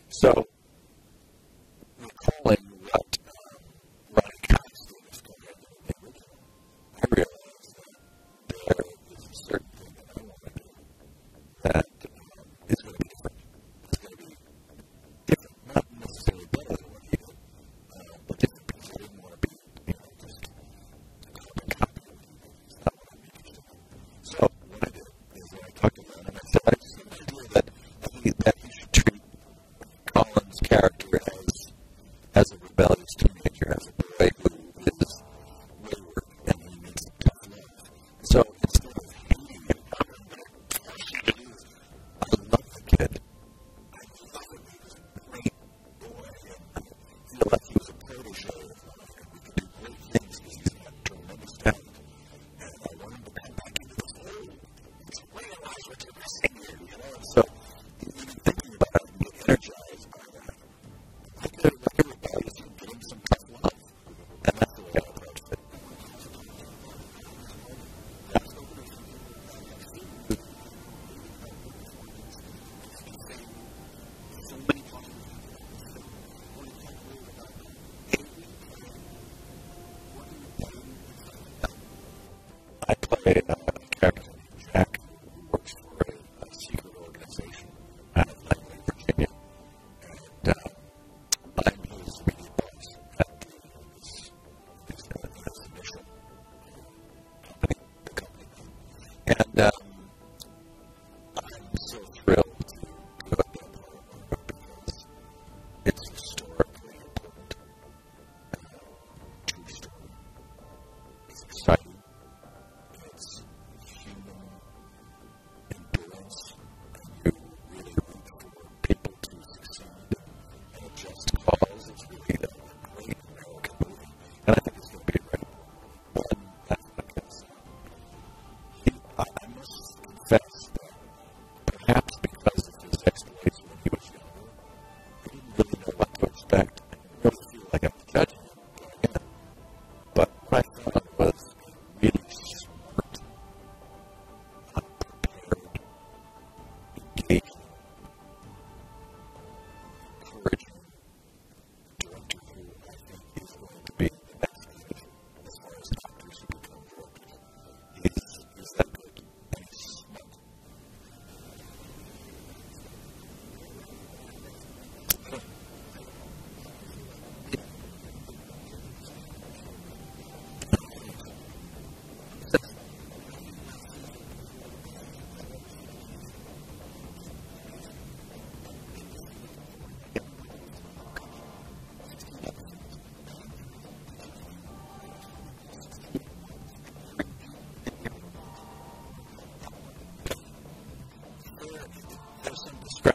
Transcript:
So, recalling what Bryan Cranston is going to do in the original, I realized that there is a certain thing that I want to do that is going to be different. It's going to be different, not necessarily better than what he did, but different because I didn't want to be, just a copy of what he did. It's not what I'm interested in. So, what I did is I talked about it and I said, I just have an idea that he should treat Colin's character as a rebellious teenager, as a boy who is wayward and he needs tough love. So instead of hating him, I love the kid. I love him. He was a great boy, and I feel like he was a protege of mine, and we could do great things because he's got tremendous talent. And I want him to come back into the fold and realize what you're missing here, So even thinking about it and get energized by that, I could like everybody is getting some tough love. And that's the way I approached it. I played a character named Jack who works for a secret organization out of Langley, Virginia. And I'm his media boss at this initial company, the company. And I'm so thrilled to go at that part because it's historically important. True story. It's exciting. It's human endurance, and you really root for people to succeed and a just cause. It's really a great American movie, and I think it's going to be a great one. That's what I can say. I must confess that perhaps because of his exploits when he was younger, I didn't really know what to expect. I didn't really feel like I was judging him going in. But what I thought was really smart, unprepared, engaging, encouraging director who I think is going to be the next stage as far as actors who become directors. He's that good, and he's smart. There's some discrepancy